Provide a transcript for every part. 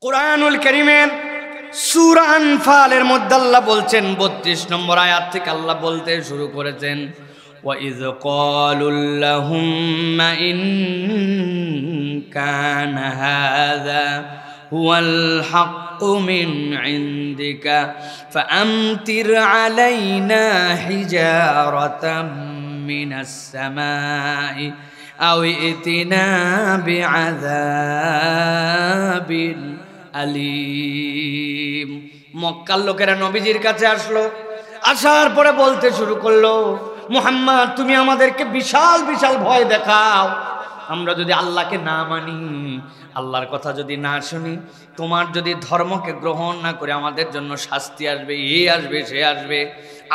কুরআনুল কারীমের সূরা আনফালের মধ্যে আল্লাহ বলছেন ৩২ নম্বর আয়াত থেকে আল্লাহ বলতে শুরু করেছেন, ওয়া ইয ক্বালুল্লাহুম্মা ইন কানা হাযা হুয়াল হাক্কু মিন ইনদিকা ফাআমতির আলাইনা হিজারাতাম মিনাস সামাই আও ইতিনা বিআযাবিল আলিম। মক্কার লোকেরা নবীজির কাছে আসলো, আসার পরে বলতে শুরু করলো, মুহাম্মদ তুমি আমাদেরকে বিশাল বিশাল ভয় দেখাও, আমরা যদি আল্লাহকে না মানি, আল্লাহর কথা যদি না শুনি, তোমার যদি ধর্মকে গ্রহণ না করে আমাদের জন্য শাস্তি আসবে, এ আসবে সে আসবে।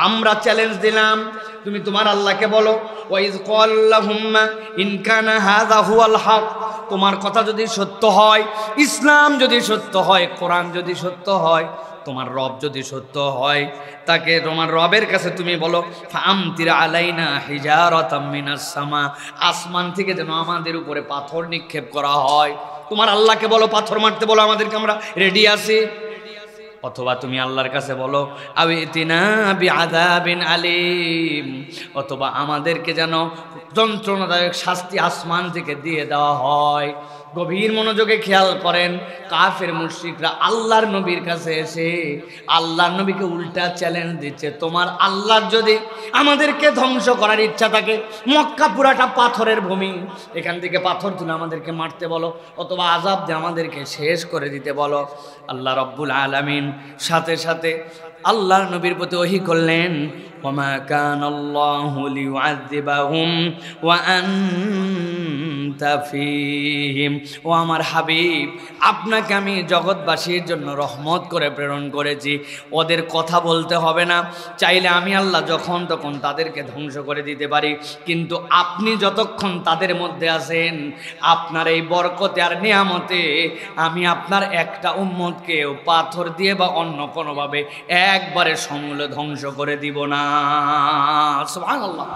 আমরা চ্যালেঞ্জ দিলাম, তুমি তোমার আল্লাহকে বলো, ওয়াইজ ক্বালাহুম্মা ইন কানা হাযা হুয়াল হক, তোমার কথা যদি সত্য হয়, ইসলাম যদি সত্য হয়, কোরআন যদি সত্য হয়, তোমার রব যদি সত্য হয়, তাকে তোমার রবের কাছে তুমি বলো, ফাআমতির আলাইনা হিজারাতাম মিনাস সামা, আসমান থেকে যেন আমাদের উপরে পাথর নিক্ষেপ করা হয়। তোমার আল্লাহকে বলো, পাথর মারতে বলো আমাদেরকে, আমরা রেডি আছি। অথবা তুমি আল্লাহর কাছে বলো, আবিতিনা বিআযাবিন আলিম, অথবা আমাদেরকে যেন যন্ত্রণাদায়ক শাস্তি আসমান থেকে দিয়ে দেওয়া হয়। গভীর মনোযোগে খেয়াল করেন, কাফের মুশরিকরা আল্লাহর নবীর কাছে এসে আল্লাহর নবীকে উল্টা চ্যালেঞ্জ দিচ্ছে, তোমার আল্লাহর যদি আমাদেরকে ধ্বংস করার ইচ্ছা থাকে, মক্কা পুরাটা পাথরের ভূমি, এখান থেকে পাথর তুলে আমাদেরকে মারতে বলো, অথবা আযাব দিয়ে আমাদেরকে শেষ করে দিতে বলো। আল্লাহ রব্বুল আলামিন সাথে সাথে আল্লাহর নবীর প্রতি ওহী করলেন, ওয়ামা কানাল্লাহু লিউআযযিবাহুম ওয়া আনতা ফীহিম, ও আমার হাবিব, আপনাকে আমি জগৎবাসীর জন্য রহমত করে প্রেরণ করেছি, ওদের কথা বলতে হবে না, চাইলে আমি আল্লাহ যখন তখন তাদেরকে ধ্বংস করে দিতে পারি, কিন্তু আপনি যতক্ষণ তাদের মধ্যে আছেন, আপনার এই বরকতে আর নিয়ামতে আমি আপনার একটা উম্মতকে পাথর দিয়ে বা অন্য কোনোভাবে একবারে সমূলে ধ্বংস করে দিব না। সুবহানাল্লাহ।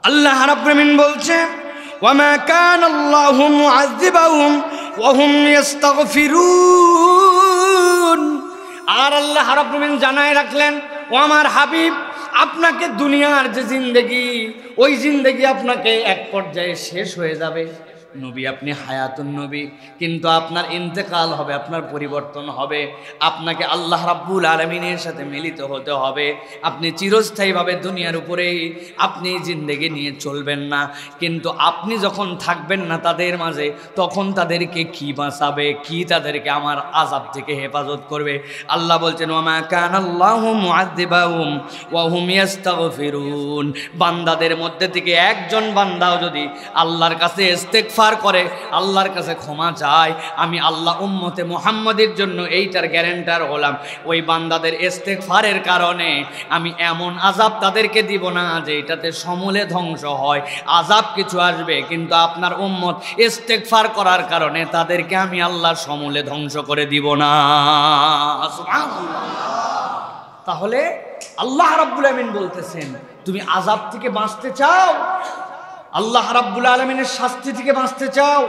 আল্লাহ রাব্বুল আলামিন বলছে, ওয়ামা কানাল্লাহু মুআযযিবাহুম ওয়া হুম ইস্তাগফিরুন। আর আল্লাহ রাব্বুল আলামিন জানায় রাখলেন, ও আমার হাবিব, আপনাকে দুনিয়ার যে জিন্দেগি, ওই জিন্দেগি আপনাকে এক পর্যায়ে শেষ হয়ে যাবে। নবী আপনি হায়াতুন নবী, কিন্তু আপনার ইন্তেকাল হবে, আপনার পরিবর্তন হবে, আপনাকে আল্লাহ রাব্বুল আলামিনের সাথে মিলিত হতে হবে। আপনি চিরস্থায়ীভাবে দুনিয়ার উপরেই আপনি জিন্দেগি নিয়ে চলবেন না, কিন্তু আপনি যখন থাকবেন না তাদের মাঝে, তখন তাদেরকে কি বাঁচাবে, কি তাদেরকে আমার আযাব থেকে হেফাজত করবে? আল্লাহ বলছেন, ওয়ামা কানাল্লাহু মুআযযিবাহুম ওয়া হুম ইস্তাগফিরুন। বান্দাদের মধ্যে থেকে একজন বান্দাও যদি আল্লাহর কাছে ইস্তেগফার করে, আল্লাহর কাছে ক্ষমা চায়, আমি আল্লাহ উম্মতে মুহাম্মাদের জন্য এইটার গ্যারান্টার হলাম, ওই বান্দাদের ইস্তেগফারের কারণে আমি এমন আযাব তাদেরকে দিব না যে এটাতে সমূলে ধ্বংস হয়। আযাব কিছু আসবে, কিন্তু আপনার উম্মত ইস্তেগফার করার কারণে তাদেরকে আমি আল্লাহ সমূলে ধ্বংস করে দিব না। সুবহানাল্লাহ। তাহলে আল্লাহ রাব্বুল আলামিন বলতেছেন, তুমি আযাব থেকে বাঁচতে চাও, আল্লাহ রাব্বুল আলামিনের শাস্তি থেকে বাঁচতে চাও,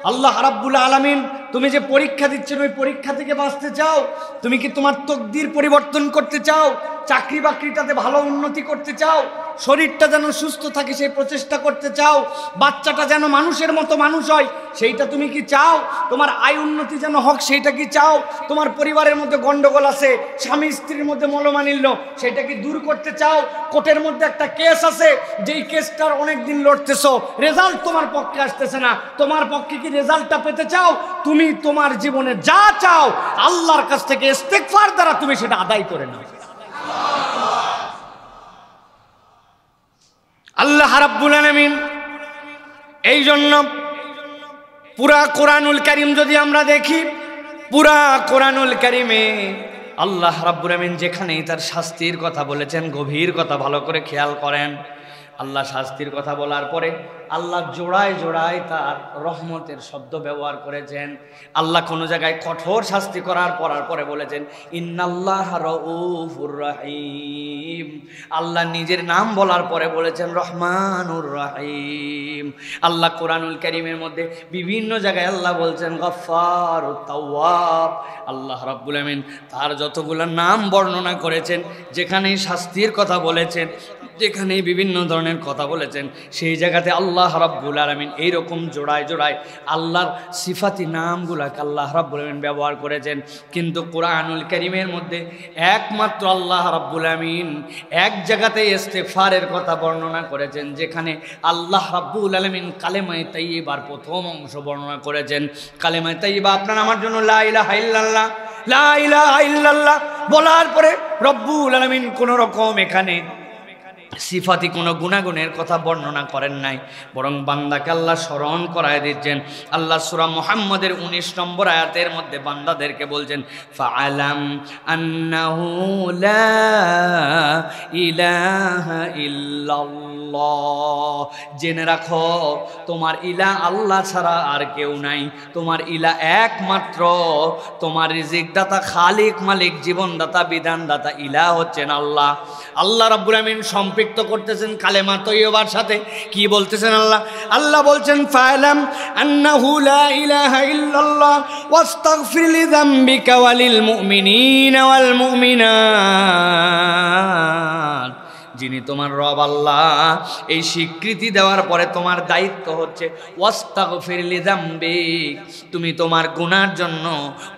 আল্লাহ রাব্বুল আলামিন তুমি যে পরীক্ষা দিচ্ছেন ওই পরীক্ষা থেকে বাঁচতে চাও, তুমি কি তোমার তকদির পরিবর্তন করতে চাও, চাকরি বাকরিটাতে ভালো উন্নতি করতে চাও, শরীরটা যেন সুস্থ থাকে সেই প্রচেষ্টা করতে চাও, বাচ্চাটা যেন মানুষের মতো মানুষ হয় সেইটা তুমি কি চাও, তোমার আয় উন্নতি যেন হোক সেইটা কি চাও, তোমার পরিবারের মধ্যে গন্ডগোল আছে, স্বামী স্ত্রীর মধ্যে মনোমালিন্য সেইটা কি দূর করতে চাও, কোর্টের মধ্যে একটা কেস আছে, যেই কেসটার অনেক দিন লড়তেছো, রেজাল্ট তোমার পক্ষে আসতেছে না, তোমার পক্ষে কি রেজাল্টটা পেতে চাও? তুমি তোমার জীবনে যা চাও আল্লাহর কাছ থেকে ইস্তেগফার দ্বারা তুমি সেটা আদায় করে নাও। আল্লাহ রাব্বুল আলামিন এই জন্য পুরা কোরআনুল কারীম যদি আমরা দেখি, পুরা কোরআনুল কারীমে আল্লাহ রাব্বুল আলামিন যেখানেই তার শাস্তির কথা বলেছেন, গভীর কথা ভালো করে খেয়াল করেন। আল্লাহ শাস্তির কথা বলার পরে আল্লাহ জোড়ায় জোড়ায় তার রহমতের শব্দ ব্যবহার করেছেন। আল্লাহ কোনো জায়গায় কঠোর শাস্তি করার পরে বলেছেন ইন্নাল্লাহ রাউফুর রহিম। আল্লাহ নিজের নাম বলার পরে বলেছেন রহমানুর রহিম। আল্লাহ কোরআনুল কারীমের মধ্যে বিভিন্ন জায়গায় আল্লাহ বলছেন গফফারুত তাওয়াব। আল্লাহ রাব্বুল আমিন তার যতগুলো নাম বর্ণনা করেছেন, যেখানেই শাস্তির কথা বলেছেন, যেখানেই বিভিন্ন ধরনের কথা বলেছেন, সেই জায়গাতে আল্লাহ রাব্বুল আলামিন এইরকম জোড়ায় জোড়ায় আল্লাহর সিফাতি নামগুলাকে আল্লাহ রাব্বুল আমিন ব্যবহার করেছেন। কিন্তু কোরআনুল কারীমের মধ্যে একমাত্র আল্লাহ রাব্বুল আমিন এক জায়গাতে ইস্তিগফারের কথা বর্ণনা করেছেন, যেখানে আল্লাহ রাব্বুল আলামিন কালেমায়ে তাইয়্যিবার প্রথম অংশ বর্ণনা করেছেন। কালেমায়ে তাইয়্যিবা আপনার আমার জন্য লা ইলাহা ইল্লাল্লাহ, লা ইলাহা ইল্লাল্লাহ বলার পরে রব্বুল আলামিন কোন রকম এখানে সিফাতি কোনো গুণাগুণের কথা বর্ণনা করেন নাই, বরং বান্দাকে আল্লাহ স্মরণ করায় দিচ্ছেন। আল্লাহ সূরা মুহাম্মদের 19 নম্বর আয়াতের মধ্যে বান্দাদেরকে বলছেন ফাআলাম আন্নাহু লা ইলাহা ইল্লাল্লাহ, জেনে রাখো তোমার ইলাহ আল্লাহ ছাড়া আর কেউ নাই, তোমার ইলাহ একমাত্র তোমার রিজিকদাতা, খালিক, মালিক, জীবনদাতা, বিধানদাতা ইলাহ হচ্ছেন আল্লাহ। আল্লাহ রাব্বুল আমিন সম্পৃক্ত করতেছেন কালেমা তৈয়বার সাথে। কি বলতেছেন আল্লাহ? আল্লাহ বলছেন ফাআলাম আন্নাহু লা ইলাহা ইল্লাল্লাহ ওয়াস্তাগফির লিযামবিকা ওয়ালিল মুমিনিনা ওয়াল মুমিনাত। যিনি তোমার রব আল্লাহ, এই স্বীকৃতি দেওয়ার পরে তোমার দায়িত্ব হচ্ছে ওয়াস্তাগফির লিযামবিক, তুমি তোমার গুনার জন্য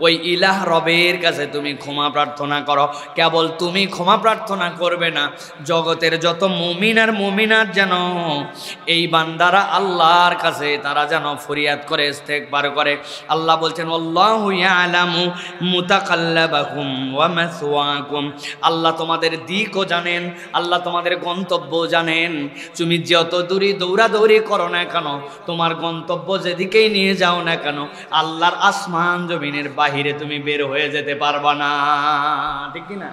ওই ইলাহ রবের কাছে তুমি ক্ষমা প্রার্থনা করো। কেবল তুমি ক্ষমা প্রার্থনা করবে না, জগতের যত মুমিন আর মুমিনাত যেন এই বান্দারা আল্লাহর কাছে তারা যেন ফরিয়াদ করে, ইস্তেগফার করে। আল্লাহ বলছেন আল্লাহু ইয়ালামু মুতাকাল্লাবাকুম ওয়া মাসওয়াকুম, আল্লাহ তোমাদের দিকও জানেন, আল্লাহ তোমাদের গন্তব্য জানেন। তুমি যত দূরে দৌড়াদৌড়ি করো না কেন, তোমার গন্তব্য যেদিকেই নিয়ে যাও না কেন, আল্লাহর আসমান জমিনের বাহিরে তুমি বের হয়ে যেতে পারবা না, ঠিক না?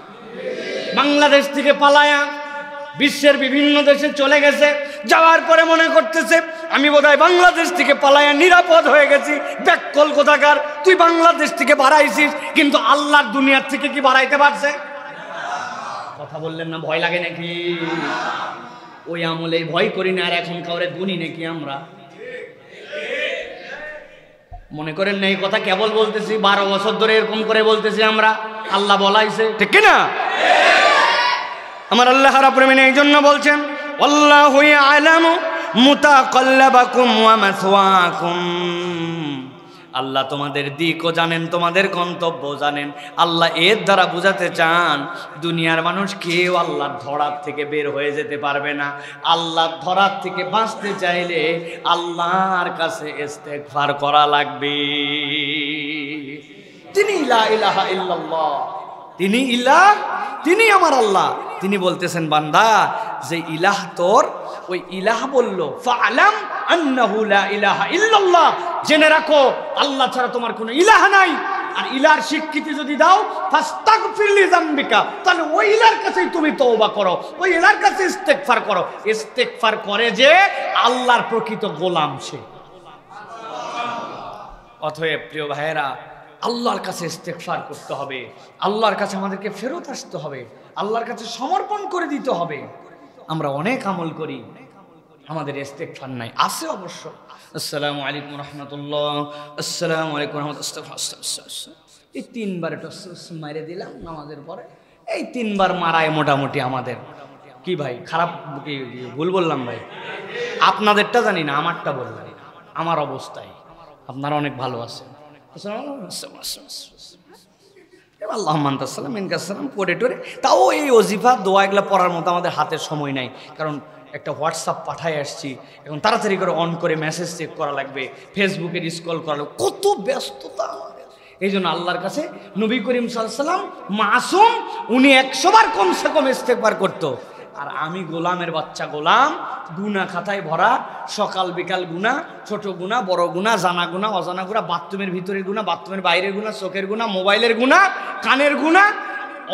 বাংলাদেশ থেকে পালায়া বিশ্বের বিভিন্ন দেশে চলে গেছে, যাওয়ার পরে মনে করতেছে আমি বোধহয় বাংলাদেশ থেকে পালায়া নিরাপদ হয়ে গেছি। ব্যাককল কোথাকার, তুই বাংলাদেশ থেকে বাড়াইছিস, কিন্তু আল্লাহর দুনিয়ার থেকে কি বাড়াইতে পারছে? কথা বললেন না, ভয় লাগে নাকি? ওই আমলে ভয় করি না, আর এখন কাউরে গুনি নাকি আমরা? মনে করেন না এই কথা কেবল বলতেছি, 12 বছর ধরে এরকম করে বলতেছি আমরা, আল্লাহ বলাইছে, ঠিক না? আমার আল্লাহ রাব্বুল আমিন এই জন্য বলছেন আল্লাহু ইয়ালামু মুতাকাল্লাবাকুম ওয়া মাসওয়াকুম, আল্লাহ তোমাদের দিকও জানেন, তোমাদের গন্তব্য জানেন। আল্লাহ এর দ্বারা বুঝাতে চান দুনিয়ার মানুষ কেউ আল্লাহর ধরার থেকে বের হয়ে যেতে পারবে না। আল্লাহর ধরার থেকে বাঁচতে চাইলে আল্লাহর কাছে ইস্তেগফার করা লাগবে। তিনি লা ইলাহা ইল্লাল্লাহ, তিনি ইলাহ, তিনি আমার আল্লাহ। তিনি বলতেছেন বান্দা যে ইলাহ তোর, ওই ইলাহ বলল ফাআলাম আন্নাহু লা ইলাহা ইল্লাল্লাহ, জেনে রাখো আল্লাহ ছাড়া তোমার কোনো ইলাহ নাই। আর ইলাহর স্বীকৃতি যদি দাও ফাস্তাগফির লিযামবিকা, তাহলে ওই ইলাহর কাছেই তুমি তওবা করো, ওই ইলাহর কাছে ইস্তেগফার করো। ইস্তেগফার করে যে আল্লাহর প্রকৃত গোলাম সে। অতএব প্রিয় ভাইয়েরা, আল্লাহর কাছে ইস্তেগফার করতে হবে, আল্লাহর কাছে আমাদেরকে ফেরত আসতে হবে, আল্লাহর কাছে সমর্পণ করে দিতে হবে। আমরা অনেক আমল করি, আমাদের ইস্তেগফার নাই, আছে অবশ্য। আসসালামু আলাইকুম রাহমাতুল্লাহ, আসসালামু আলাইকুম রাহমাতুল্লাহ, এই 3 বার একটু মাইরে দিলাম নামাজের পরে, এই 3 বার মারায় মোটামুটি আমাদের। কি ভাই খারাপ কি ভুল বললাম ভাই? আপনাদেরটা জানি না, আমারটা বললাম। আমার অবস্থায় আপনারা অনেক ভালো আছেন। আল্লাহুম্মাসাল্লাম পড়ে টরে, তাও এই ওজিফা দোয়া এগুলো পড়ার মতো আমাদের হাতের সময় নাই, কারণ একটা হোয়াটসঅ্যাপ পাঠায় আসছি, এখন তাড়াতাড়ি করে অন করে মেসেজ চেক করা লাগবে, ফেসবুকের স্ক্রল করা লাগবে, কত ব্যস্ততা আমাদের। এই জন্য আল্লাহর কাছে নবী করিম সাল্লাল্লাহু আলাইহি ওয়াসাল্লাম মাসুম, উনি 100 বার কমসে কম ইস্তেগফার করতো। আর আমি গোলামের বাচ্চা, গোলাম, গুনাহ খাতায় ভরা, সকাল বিকাল গুনাহ, ছোট গুনাহ, বড় গুনাহ, জানা গুনাহ, অজানা গুনাহ, বাথরুমের ভিতরের গুনাহ, বাথরুমের বাইরের গুনাহ, চোখের গুনাহ, মোবাইলের গুনাহ, কানের গুনাহ,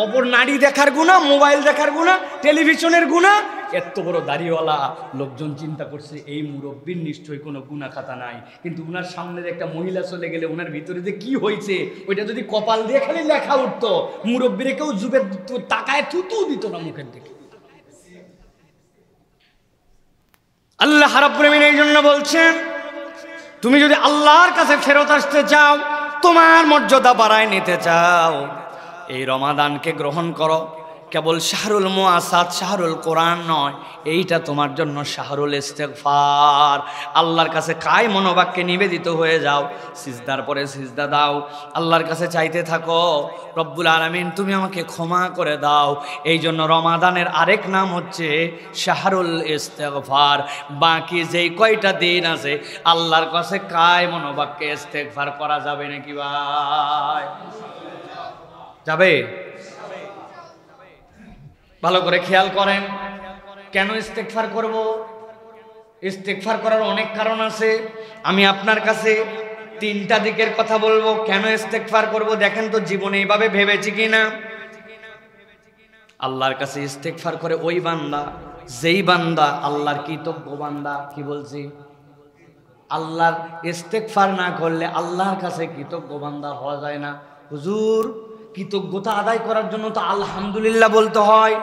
অপর নারী দেখার গুনাহ, মোবাইল দেখার গুনাহ, টেলিভিশনের গুনাহ। এত বড় দাড়িওয়ালা লোকজন চিন্তা করছে এই মুরব্বীর নিশ্চয়ই কোনো গুনাহ খাতা নাই, কিন্তু উনার সামনে একটা মহিলা চলে গেলে উনার ভিতরে যে কি হয়েছে ওইটা যদি কপাল দিয়ে খালি লেখা উঠতো, মুরব্বীরে কেউ যুগের তাকায় থুতু দিত না মুখের দিকে। আল্লাহ রাব্বুল আমিন এই জন্য বলছেন, তুমি যদি আল্লাহর কাছে ফেরত আসতে চাও, তোমার মর্যাদা বাড়ায় নিতে চাও, এই রমাদানকে গ্রহণ করো। কেবল শাহরুল মুআসাত, শাহরুল কোরআন নয়, এইটা তোমার জন্য শাহরুল ইস্তেগফার। আল্লাহর কাছে কায় মনোবাক্যে নিবেদিত হয়ে যাও, সিজদার পরে সিজদা দাও, আল্লাহর কাছে চাইতে থাকো, রব্বুল আলামিন তুমি আমাকে ক্ষমা করে দাও। এই জন্য রমাদানের আরেক নাম হচ্ছে শাহরুল ইস্তেগফার। বাকি যেই কয়টা দিন আছে আল্লাহর কাছে কায় মনোবাক্যে ইস্তেগফার করা যাবে নাকি ভাই? যাবে? ভালো করে খেয়াল করেন, কেন ইস্তেগফার করব? ইস্তেগফার করার অনেক কারণ আছে। আমি আপনার কাছে তিনটা দিকের কথা বলবো কেন ইস্তেগফার করব। দেখেন তো জীবনে এইভাবে ভেবেছি কিনা। আল্লাহর কাছে ইস্তেগফার করে ওই বান্দা, যেই বান্দা আল্লাহর কৃতজ্ঞ বান্দা। কি বলছি? আল্লাহর ইস্তেগফার না করলে আল্লাহর কাছে কৃতজ্ঞ বান্দা হওয়া যায় না। হুজুর, কৃতজ্ঞতা আদায় করার জন্য তো আলহামদুলিল্লাহ বলতে হয়,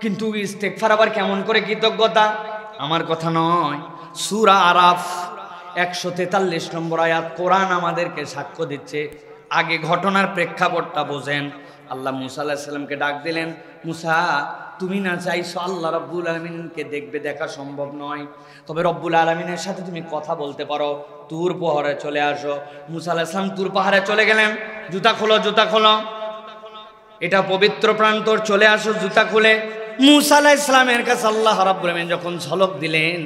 কিন্তু ইস্তেগফার আবার কেমন করে কৃতজ্ঞতা? আমার কথা নয়, সূরা আরাফ 143 নম্বর আয়াত কোরআন আমাদেরকে সাক্ষ্য দিচ্ছে। আগে ঘটনার প্রেক্ষাপটটা বোঝেন। আল্লাহ মুসা আলাইহিস সালামকে ডাক দিলেন, মুসা তুমি না চাইছো আল্লাহ রাব্বুল আলামিনকে দেখবে, দেখা সম্ভব নয়, তবে রব্বুল আলামিনের সাথে তুমি কথা বলতে পারো, তুর পাহাড়ে চলে আসো। মুসা আলাইহিস সালাম তুর পাহাড়ে চলে গেলেন। জুতা খোলো, জুতা খোলো, এটা পবিত্র প্রান্তর, চলে আসো। জুতা খুলে মুসা আলাইহিস সালামের কাছে আল্লাহ রাব্বুল আলামিন যখন ঝলক দিলেন,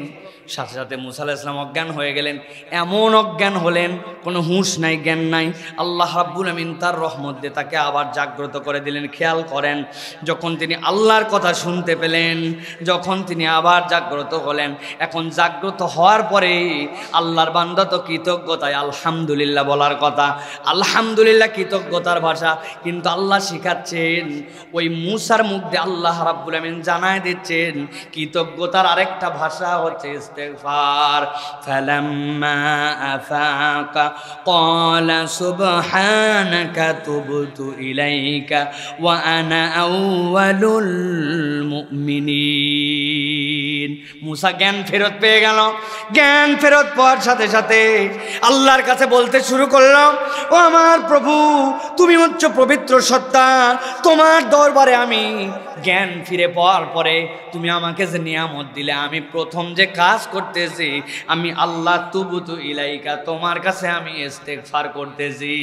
সাথে সাথে মুসা আলাইহিস সালাম অজ্ঞান হয়ে গেলেন। এমন অজ্ঞান হলেন, কোনো হুঁশ নাই, জ্ঞান নাই। আল্লাহ রাব্বুল আমিন তার রহমত দিয়ে তাকে আবার জাগ্রত করে দিলেন। খেয়াল করেন, যখন তিনি আল্লাহর কথা শুনতে পেলেন, যখন তিনি আবার জাগ্রত হলেন, এখন জাগ্রত হওয়ার পরে আল্লাহর বান্দা তো কৃতজ্ঞতায় আলহামদুলিল্লাহ বলার কথা। আলহামদুলিল্লাহ কৃতজ্ঞতার ভাষা, কিন্তু আল্লাহ শিখাচ্ছেন ওই মুসার মুখ দিয়ে আল্লাহ রাব্বুল আমিন জানায় দিচ্ছেন কৃতজ্ঞতার আরেকটা ভাষা হচ্ছে ইস্তেগফার। ফালাম্মা আফাকা ক্বালা সুবহানাকা তুবতু ইলাইকা ওয়া আনা আউয়ালুল মুমিনিন। মুসা জ্ঞান ফেরত পেয়ে গেল। জ্ঞান ফেরত পাওয়ার সাথে সাথে আল্লাহর কাছে বলতে শুরু করলো, ও আমার প্রভু, তুমি হচ্ছ পবিত্র সত্তা, তোমার দরবারে আমি জ্ঞান ফিরে পাওয়ার পরে তুমি আমাকে যে নিয়ামত দিলে, আমি প্রথম যে কাজ করতেছি, আমি আল্লাহ তুবতু ইলাইকা, তোমার কাছে আমি ইস্তেগফার করতেছি।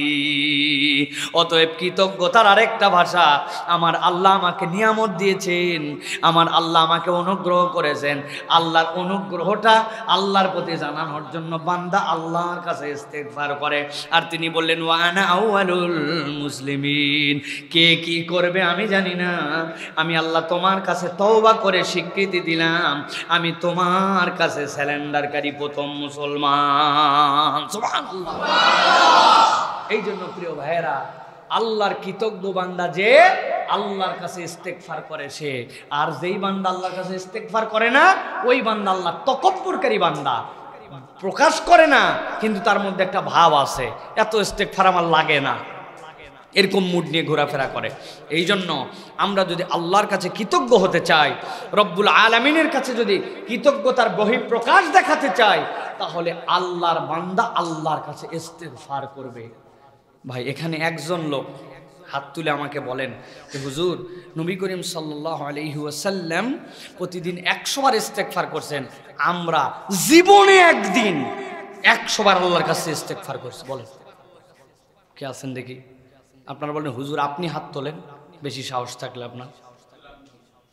অতএব কৃতজ্ঞতার আরেকটা ভাষা, আমার আল্লাহ আমাকে নিয়ামত দিয়েছেন, আমার আল্লাহ আমাকে অনুগ্রহ করেছেন, আল্লাহর অনুগ্রহটা আল্লাহর প্রতি জানানোর জন্য বান্দা আল্লাহর কাছে ইস্তেগফার করে। আর তিনি বললেন, ওয়া আনা আউয়ালুল মুসলিমিন, কে কি করবে আমি জানি না, আমি আল্লাহ তোমার কাছে তওবা করে স্বীকৃতি দিলাম, আমি তোমার কাছে স্যালেন্ডারকারী প্রথম মুসলমান। সুবহানাল্লাহ। এই জন্য প্রিয় ভাইয়েরা, আল্লাহর কৃতজ্ঞ বান্দা যে আল্লাহর কাছে ইস্তেগফার করে সে, আর যেই বান্দা আল্লাহর কাছে ইস্তেগফার করে না, ওই বান্দা আল্লাহ তকব্বুরকারী বান্দা, প্রকাশ করে না কিন্তু তার মধ্যে একটা ভাব আছে, এত ইস্তেগফার আমার লাগে না, এরকম মুড নিয়ে ঘোরাফেরা করে। এই জন্য আমরা যদি আল্লাহর কাছে কৃতজ্ঞ হতে চাই, রব্বুল আলামিনের কাছে যদি কৃতজ্ঞতার বহিঃপ্রকাশ দেখাতে চাই, তাহলে আল্লাহর বান্দা আল্লাহর কাছে ইস্তেগফার করবে। ভাই, এখানে একজন লোক হাত তুলে আমাকে বলেন যে হুজুর, নবী করিম সাল্লাল্লাহু আলাইহি ওয়াসাল্লাম প্রতিদিন 100 বার ইস্তেগফার করছেন, আমরা জীবনে একদিন 100 বার আল্লাহর কাছে ইস্তেগফার করছি। বলেন কে আছেন দেখি? আপনারা বলেন হুজুর আপনি হাত তোলেন, বেশি সাহস থাকলে আপনার।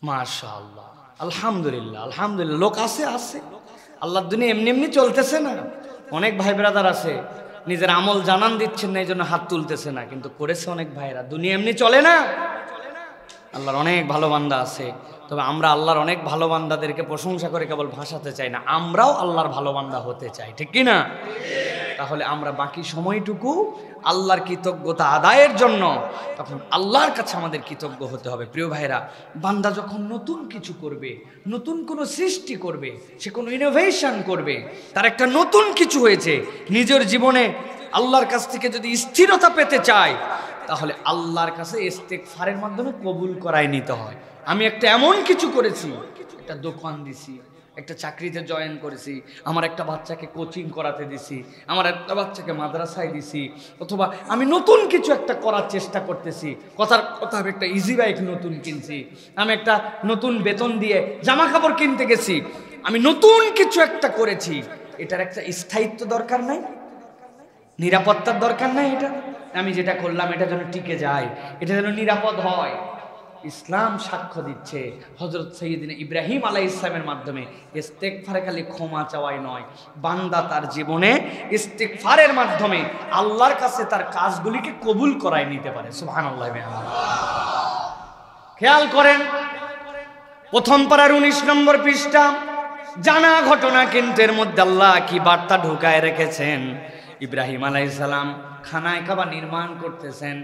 মাশাআল্লাহ, আলহামদুলিল্লাহ, আলহামদুলিল্লাহ। লোক আছে, আছে। আল্লাহর দুনিয়া এমনি এমনি চলতেছে না। অনেক ভাই ব্রাদার আছে নিজের আমল জানান দিচ্ছেন না, এই জন্য হাত তুলতেছে না, কিন্তু করেছে অনেক ভাইরা। দুনিয়া এমনি চলে না। আল্লাহর অনেক ভালো বান্দা আছে, তবে আমরা আল্লাহর অনেক ভালো বান্দাদেরকে প্রশংসা করে কেবল ভাসাতে চাই না, আমরাও আল্লাহর ভালো বান্দা হতে চাই, ঠিক কি না? তাহলে আমরা বাকি সময়টুকু আল্লাহর কৃতজ্ঞতা আদায়ের জন্য তখন আল্লাহর কাছে আমাদের কৃতজ্ঞ হতে হবে। প্রিয় ভাইরা, বান্দা যখন নতুন কিছু করবে, নতুন কোনো সৃষ্টি করবে, সে কোনো ইনোভেশন করবে, তার একটা নতুন কিছু হয়েছে, নিজের জীবনে আল্লাহর কাছ থেকে যদি স্থিরতা পেতে চায় তাহলে আল্লাহর কাছে ইস্তেগফারের মাধ্যমে কবুল করাই নিতে হয়। আমি একটা এমন কিছু করেছি, একটা দোকান দিছি, একটা চাকরিতে জয়েন করেছি, আমার একটা বাচ্চাকে কোচিং করাতে দিছি, আমার একটা বাচ্চাকে মাদ্রাসায় দিছি, অথবা আমি নতুন কিছু একটা করার চেষ্টা করতেছি, কথার কথা আমি একটা ইজি বাইক নতুন কিনছি, আমি একটা নতুন বেতন দিয়ে জামা কাপড় কিনতে গেছি, আমি নতুন কিছু একটা করেছি, এটার একটা স্থায়িত্ব দরকার নাই? নিরাপত্তার দরকার নাই? এটা আমি যেটা করলাম এটা যেন টিকে যায়, এটা যেন নিরাপদ হয়। ইসলাম সাক্ষ্য দিচ্ছে হযরত সাইয়্যিদিনা ইব্রাহিম আলাইহিস সালামের মাধ্যমে ইস্তেগফারে খালি ক্ষমা চাওয়াই নয়, বান্দা তার জীবনে ইস্তেগফারের মাধ্যমে আল্লাহর কাছে তার কাজগুলিকে কবুল করায় নিতে পারে। সুবহানাল্লাহ। খেয়াল করেন, প্রথম পারার 19 নম্বর পৃষ্ঠা, জানা ঘটনা কিন্তু এর মধ্যে আল্লাহ কি বার্তা ঢুকায় রেখেছেন। ইব্রাহিম আলাইহিস সালাম খানায় কাবা নির্মাণ করতেছেন,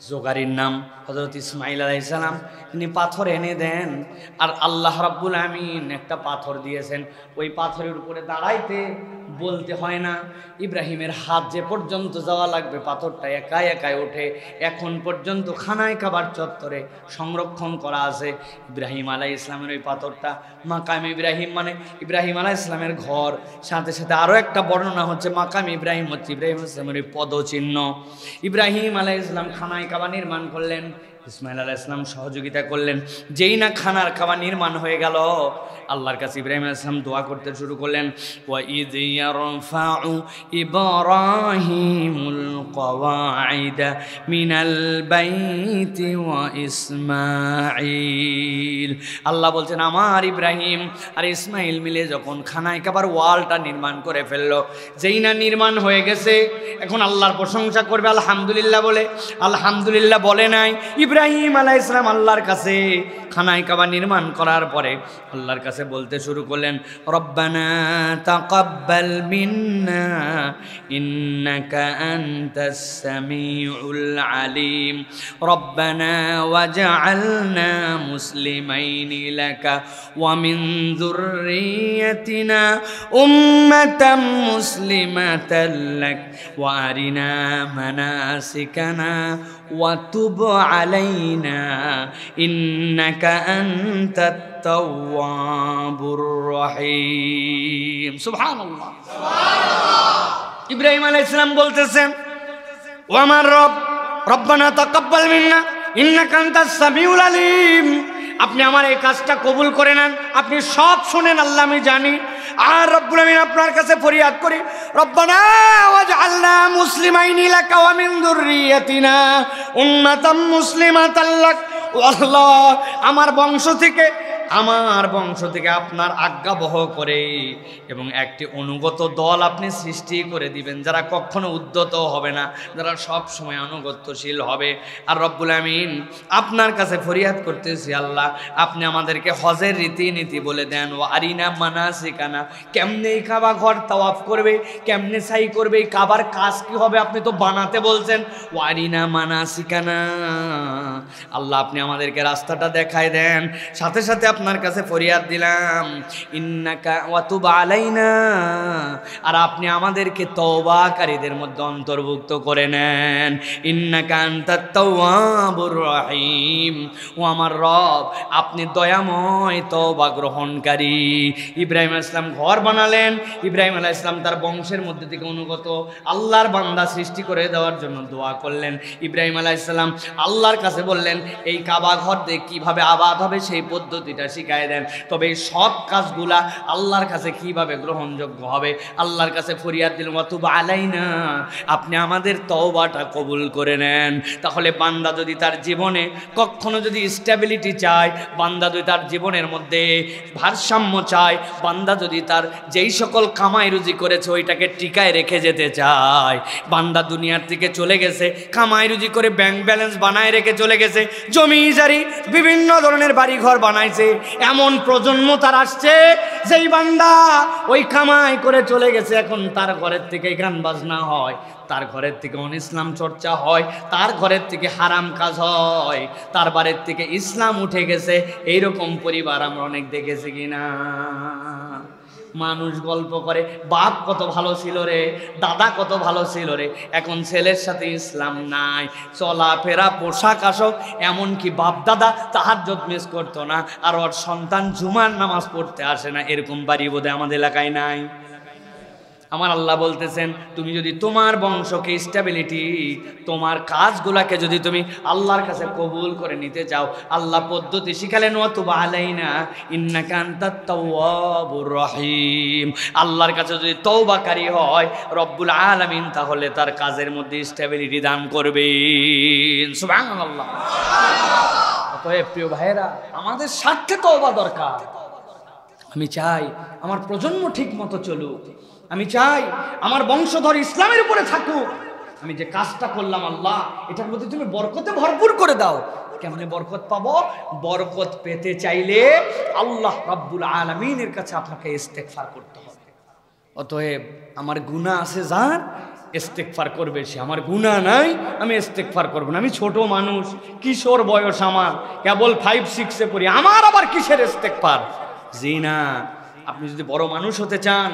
জোগাড়ির নাম হযরত ইসমাইল আলাইহিস সালাম, তিনি পাথর এনে দেন, আর আল্লাহ রাব্বুল আমিন একটা পাথর দিয়েছেন, ওই পাথরের উপরে দাঁড়াইতে বলতে হয় না, ইব্রাহিমের হাত যে পর্যন্ত যাওয়া লাগবে পাথরটা একাই একাই ওঠে। এখন পর্যন্ত খানায় কাবার চত্বরে সংরক্ষণ করা আছে ইব্রাহিম আলাইহিস সালামের ওই পাথরটা। মাকাম ইব্রাহিম মানে ইব্রাহিম আলাইহিস সালামের ঘর, সাথে সাথে আরও একটা বর্ণনা হচ্ছে মাকাম ইব্রাহিম হচ্ছে ইব্রাহিম আলাইহিস সালামের ওই পদচিহ্ন। ইব্রাহিম আলাইহিস সালাম খানায় কাবা নির্মাণ করলেন, ইসমাইল আলাইহিস সালাম সহযোগিতা করলেন। যেই না খানার কাবা নির্মাণ হয়ে গেল, আল্লাহর কাছে ইব্রাহিম আলাইহিস সালাম দোয়া করতে শুরু করলেন, ওয়া ইয ইয়ারফাউ ইব্রাহিমুল কওয়াইদা মিনাল বাইতি ওয়া ইসমাঈল। আল্লাহ বলছেন আমার ইব্রাহিম আর ইসমাইল মিলে যখন খানায় কাবার ওয়ালটা নির্মাণ করে ফেললো, যেই না নির্মাণ হয়ে গেছে, এখন আল্লাহর প্রশংসা করবে আলহামদুলিল্লাহ বলে। আলহামদুলিল্লাহ বলে নাই, ইব্রাহিম আলাইহিস সালাম আল্লাহর কাছে খানায় কাবা নির্মাণ করার পরে আল্লাহর কাছে বলতে শুরু করলেন, রব্বানা তাকাব্বাল মিন্না ইন্নাকা আনতাস সামিউল আলিম রব্বানা ওয়াজআলনা মুসলিমাইনি লাকা ওয়া মিন যুররিয়াতিনা উম্মাতাম মুসলিমাতাল লাক ওয়া আরিনা মানাসিকানা ওয়া তুব আলাইনা ইন্নাকা আনতাত তাওয়াবুর রহিম। সুবহানাল্লাহ, সুবহানাল্লাহ। ইব্রাহিম আলাইহিস সালাম বলতেছেন, ও আমার রব, রব্বানা তাকাব্বাল মিন্না ইন্নাকা আনতাস সামিউল আলিম, আপনি আমার এই কাজটা কবুল করে নেন, আপনি সব শুনেন আল্লাহ, আমি জানি। আর রব্বুল আমিন আপনার কাছে ফরিয়াদ করি, রব্বানা ওয়াজআলনা মুসলিমাইনি লাকা ওয়া মিন যুররিয়াতিনা উম্মাতাম মুসলিমাতাল লাক। আল্লাহ, আমার বংশ থেকে আপনার আজ্ঞাবহ করে এবং একটি অনুগত দল আপনি সৃষ্টি করে দিবেন, যারা কখনো উদ্যত হবে না, যারা সব সময় আনুগত্যশীল হবে। আর রব্বুল আমিন আপনার কাছে ফরিয়াদ করতেছি, আল্লাহ আপনি আমাদেরকে হজের রীতিনীতি বলে দেন, ও আরিনা মানাসিকানা, কেমনে এই কাবা ঘর তাওয়াফ করবে, কেমনে সাই করবে, এই কাবার কাজ কি হবে আপনি তো বানাতে বলছেন, ও আরিনা মানাসিকানা, আল্লাহ আপনি আমাদেরকে রাস্তাটা দেখায় দেন। সাথে সাথে আপনার কাছে ফরিয়াদ দিলাম, ইন্নাকা ওয়া তুব আলাইনা, আর আপনি আমাদেরকে তওবাকারীদের মধ্যে অন্তর্ভুক্ত করে নেন, ইন্নাকা আনতাত তাওয়াবুর রহিম, ও আমার রব আপনি দয়াময় তওবা গ্রহণকারী। ইব্রাহিম আলাইহিস সালাম ঘর বানালেন, ইব্রাহিম আলাইহিস সালাম তার বংশের মধ্যে থেকে অনুগত আল্লাহর বান্দা সৃষ্টি করে দেওয়ার জন্য দোয়া করলেন। ইব্রাহিম আলাইহিস সালাম আল্লাহর কাছে বললেন, এই কাবা ঘর দিয়ে কিভাবে আবাদ হবে সেই পদ্ধতিটা শিখায় দেন। তবে এই সব কাজগুলা আল্লাহর কাছে কিভাবে গ্রহণযোগ্য হবে, আল্লাহর কাছে ফরিয়াদ দিলাম, ওয়া তুব আলাইনা, আপনি আমাদের তওবাটা কবুল করে নেন। তাহলে বান্দা যদি তার জীবনে কখনো যদি স্টেবিলিটি চায়, বান্দা যদি তার জীবনের মধ্যে ভারসাম্য চায়, বান্দা যদি তার যেই সকল কামাই রুজি করেছে ওইটাকে টিকায় রেখে যেতে চায়, বান্দা দুনিয়ার থেকে চলে গেছে, কামাই রুজি করে ব্যাংক ব্যালেন্স বানায় রেখে চলে গেছে, জমি জারি বিভিন্ন ধরনের বাড়ি ঘর বানাইছে, এমন প্রজন্ম তার আসছে যেই বান্দা ওই কামাই করে চলে গেছে, এখন তার ঘরের থেকে গান বাজনা হয়, তার ঘরের থেকে ইসলাম চর্চা হয়, তার ঘরের থেকে হারাম কাজ হয়, তার বাড়ির থেকে ইসলাম উঠে গেছে, এইরকম পরিবার আমরা অনেক দেখেছি কিনা? মানুষ গল্প করে বাপ কত ভালো ছিল রে, দাদা কত ভালো ছিল রে, এখন ছেলের সাথে ইসলাম নাই, চলাফেরা পোশাক আশাক, এমনকি বাপ দাদা তাহাজ্জুদ মিস করতো না, আর ওর সন্তান জুমার নামাজ পড়তে আসে না, এরকম বাড়ি বোধহয় আমাদের এলাকায় নাই। আমার আল্লাহ বলতেছেন, তুমি যদি তোমার বংশকে স্টেবিলিটি, তোমার কাজগুলাকে যদি তুমি আল্লাহর কাছে কবুল করে নিতে চাও, আল্লাহ পদ্ধতি শিখালেন, ওয়াতুব আলাইনা ইন্নাকা আনতাত তাওয়াবুর রহিম। আল্লাহর কাছে যদি তওবাকারী হয় রব্বুল আলামিন, তাহলে তার কাজের মধ্যে স্টেবিলিটি দান করবেন। সুবহানাল্লাহ। অতএব প্রিয় ভাইয়েরা, আমাদের স্বার্থে তওবা দরকার। আমি চাই আমার প্রজন্ম ঠিক মতো চলুক, আমি চাই আমার বংশধর ইসলামের উপরে থাকুক। আমি যে কাজটা করলাম আল্লাহ, এটার মধ্যে তুমি বরকতে ভরপুর করে দাও। কেমনে বরকত পাবো? বরকত পেতে চাইলে আল্লাহ রাব্বুল আলামিনের কাছে আপনাকে ইস্তেগফার করতে হবে। অতএব আমার গুনাহ আছে যার, ইস্তেগফার করবে সে। আমার গুনাহ নাই, আমি ইস্তেগফার করব না। আমি ছোট মানুষ, কিশোর বয়স আমার, কেবল 5-6-এ পড়ি, আমার আবার কিসের ইস্তেগফার? জি না। আপনি যদি বড় মানুষ হতে চান,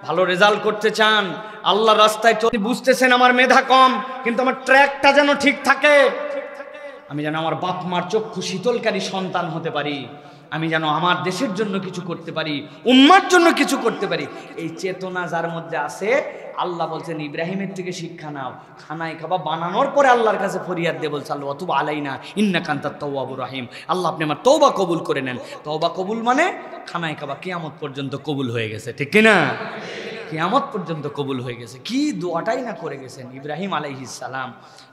ভালো রেজাল্ট করতে চান, আল্লাহর রাস্তায় চলতে, বুঝতেছেন আমার মেধা কম, কিন্তু আমার ট্র্যাকটা যেন ঠিক থাকে, আমি যেন আমার বাপ মার চক্ষু শীতলকারী সন্তান হতে পারি, আমি যেন আমার দেশের জন্য কিছু করতে পারি, উম্মার জন্য কিছু করতে পারি, এই চেতনা যার মধ্যে আছে, আল্লাহ বলছেন ইব্রাহিমের থেকে শিক্ষা নাও। খানায় কাবা বানানোর পরে আল্লাহর কাছে ফরিয়াদ দিয়ে বলছে, আল্লাহ ওয়াতুব আলাইনা ইন্নাকা আনতাত তাওয়াবুর রহিম। আল্লাহ আপনি আমার তওবা কবুল করে নেন। তওবা কবুল মানে খানায় কাবা কিয়ামত পর্যন্ত কবুল হয়ে গেছে, ঠিক কিনা? কিয়ামত পর্যন্ত কবুল হয়ে গেছে। কি দোয়াটাই না করে গেছেন ইব্রাহিম আলাইহিস সালাম।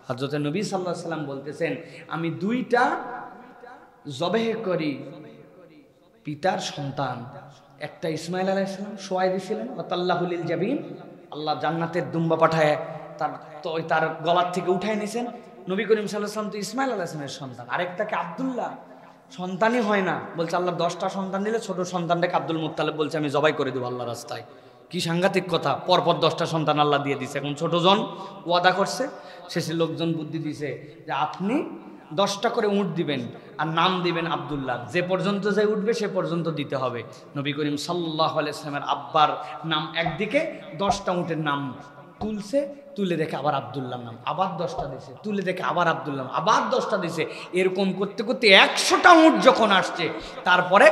হযরত নবী সাল্লাল্লাহু আলাইহি সাল্লাম বলতেছেন, আমি 2টা জবেহ করি পিতার সন্তান। একটা ইসমাইল আলাইহিস সালাম শোয়াই দিয়েছিলেন, ওয়াতাল্লাহু লিল জাবিন, আল্লাহ জান্নাতের দুম্বা পাঠায় তার গলার থেকে উঠায় নিয়েছেন। নবী করিম সাল্লাল্লাহু আলাইহি সাল্লাম তো ইসমাইল আলাইহিস সালামের সন্তান। আরেকটাকে আব্দুল্লাহ, সন্তানই হয় না, বলছে আল্লাহ 10টা সন্তান দিলে ছোট সন্তানটাকে আব্দুল মুত্তালিব বলছে আমি জবাই করে দেবো আল্লাহ রাস্তায়। কি সাংঘাতিক কথা! পরপর 10টা সন্তান আল্লাহ দিয়ে দিছে। এখন ছোটজন ওয়াদা করছে, শেষে লোকজন বুদ্ধি দিছে যে আপনি 10টা করে উট দিবেন আর নাম দিবেন আব্দুল্লাহ, যে পর্যন্ত যে উঠবে সে পর্যন্ত দিতে হবে। নবী করিম সাল্লাল্লাহু আলাইহি ওয়াসাল্লামের আব্বার নাম একদিকে, 10টা উটের নাম তুলছে, তুলে দেখে আবার আব্দুল্লাহ নাম, আবার 10টা দিছে, তুলে দেখে আবার আব্দুল্লাহ, আবার 10টা দিছে। এরকম করতে করতে 100টা উট যখন আসছে, তারপরে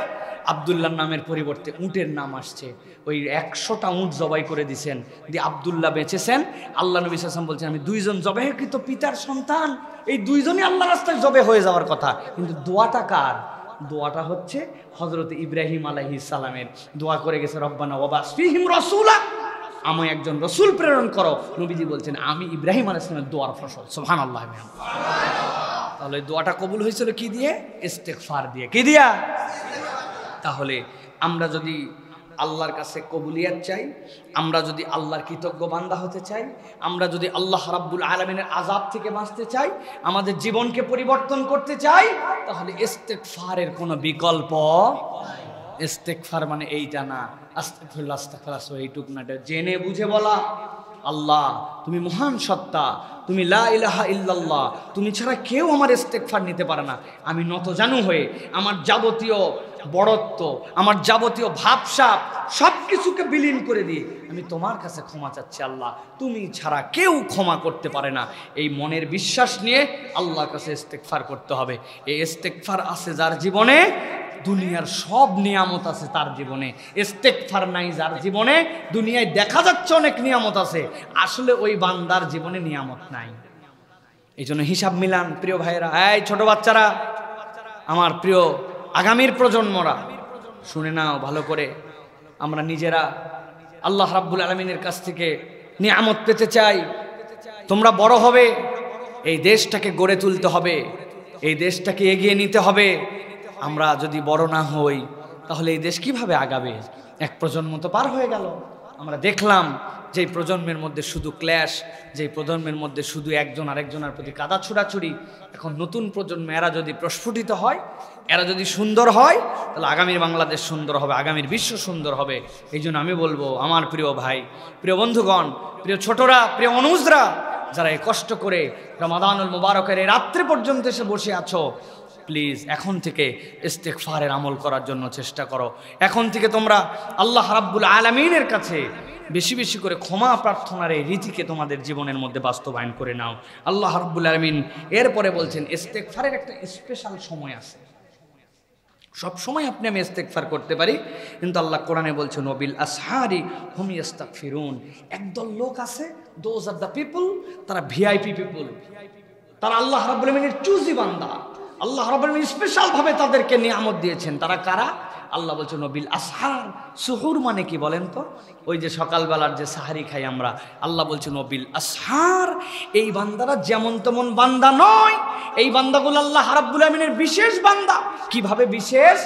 আব্দুল্লাহ নামের পরিবর্তে উটের নাম আসছে। ওই 100টা উট জবাই করে দিছেন, দিয়ে আব্দুল্লাহ বেঁচেছেন। আল্লাহ নবী সাল্লাল্লাহু আলাইহি ওয়াসাল্লাম বলছেন, আমি 2জন জবাইকৃত পিতার সন্তান, এই 2জনই আল্লাহ রাস্তায় জবে হয়ে যাওয়ার কথা। কিন্তু দোয়াটা কার? দোয়াটা হচ্ছে হযরত ইব্রাহিম আলাইহিস সালামের। দোয়া করে গেছে, রব্বানা ওয়াবাস ফীহিম রাসূলা, আমি একজন রসুল প্রেরণ করো। নবীজি বলছেন আমি ইব্রাহিম আলাইহিস সালামের দোয়ার ফসল। সুবহানাল্লাহ। তাহলে দোয়াটা কবুল হয়েছিল কি দিয়ে? ইস্তেগফার দিয়ে। কি দিয়া? তাহলে আমরা যদি আল্লাহর কাছে কবুলিয়াত চাই, আমরা যদি আল্লাহর কৃতজ্ঞ বান্দা হতে চাই, আমরা যদি আল্লাহ রাব্বুল আলামিনের আযাব থেকে বাঁচতে চাই, আমাদের জীবনকে পরিবর্তন করতে চাই, তাহলে ইস্তেগফারের কোনো বিকল্প। ইস্তেগফার মানে এইটা না, আস্তাগফিরুল্লাহ আস্তাগফিরুল্লাহ, এইটুক না, জেনে বুঝে বলা, আল্লাহ তুমি মহান সত্তা, তুমি লা ইলাহা ইল্লাল্লাহ, তুমি ছাড়া কেউ আমার ইস্তেগফার নিতে পারে না। আমি নতজানু হয়ে আমার যাবতীয় বড়ত্ব, আমার যাবতীয় ভাবসাব সব কিছুকে বিলীন করে দিয়ে আমি তোমার কাছে ক্ষমা চাচ্ছি। আল্লাহ তুমি ছাড়া কেউ ক্ষমা করতে পারে না। এই মনের বিশ্বাস নিয়ে আল্লাহর কাছে ইস্তেগফার করতে হবে। এই ইস্তেগফার আছে যার জীবনে, দুনিয়ার সব নিয়ামত আছে তার জীবনে। ইস্তেগফার নাই যার জীবনে, দুনিয়ায় দেখা যাচ্ছে অনেক নিয়ামত আছে, আসলে ওই বান্দার জীবনে নিয়ামত নাই। এই জন্য হিসাব মিলান প্রিয় ভাইয়েরা, এই ছোট বাচ্চারা, আমার প্রিয় আগামীর প্রজন্মরা, শুনে নাও ভালো করে। আমরা নিজেরা আল্লাহ রাব্বুল আলামিনের কাছ থেকে নিয়ামত পেতে চাই। তোমরা বড় হবে, এই দেশটাকে গড়ে তুলতে হবে, এই দেশটাকে এগিয়ে নিতে হবে। আমরা যদি বড় না হই তাহলে এই দেশ কিভাবে আগাবে? এক প্রজন্ম তো পার হয়ে গেল, আমরা দেখলাম যে প্রজন্মের মধ্যে শুধু ক্ল্যাশ, যে প্রজন্মের মধ্যে শুধু একজন আরেকজনের প্রতি কাদা ছুড়াছুড়ি। এখন নতুন প্রজন্ম, এরা যদি প্রস্ফুটিত হয়, এরা যদি সুন্দর হয়, তাহলে আগামীর বাংলাদেশ সুন্দর হবে, আগামীর বিশ্ব সুন্দর হবে। এই জন্য আমি বলবো, আমার প্রিয় ভাই, প্রিয় বন্ধুগণ, প্রিয় ছোটরা, প্রিয় অনুজরা, যারা এই কষ্ট করে রমাদানুল মুবারকের এই রাত্রে পর্যন্ত এসে বসে আছো, প্লিজ এখন থেকে ইস্তেগফারের আমল করার জন্য চেষ্টা করো। এখন থেকে তোমরা আল্লাহ রাব্বুল আলামিনের কাছে বেশি বেশি করে ক্ষমা প্রার্থনার এই রীতিকে তোমাদের জীবনের মধ্যে বাস্তবায়ন করে নাও। আল্লাহ রাব্বুল আলামিন এরপরে বলছেন, ইস্তেগফারের একটা স্পেশাল সময় আছে। সব সময় আপনি আমি ইস্তেগফার করতে পারি, কিন্তু আল্লাহ কোরআনে বলছেন, ওয়াবিল আসহারি হুম ইস্তাগফিরুন। একদল লোক আছে, দোজ আর দ্য পিপল, তারা ভিআইপি পিপল, তারা আল্লাহ রাব্বুল আলামিনের চুজি বান্দা। আল্লাহ রাব্বুল আলামিন স্পেশাল ভাবে তাদেরকে নিয়ামত দিয়েছেন। তারা কারা? আল্লাহ বলছেন নবিল আসহার। সুহুর মানে কি বলেন তো? ওই যে সকালবেলার যে সাহারি খাই আমরা। আল্লাহ বলছেন নবিল আসহার। এই বান্দারা যেমন তেমন বান্দা নয়, এই বান্দাগুলো আল্লাহ রাব্বুল আলামিনের বিশেষ বান্দা। কিভাবে বিশেষ?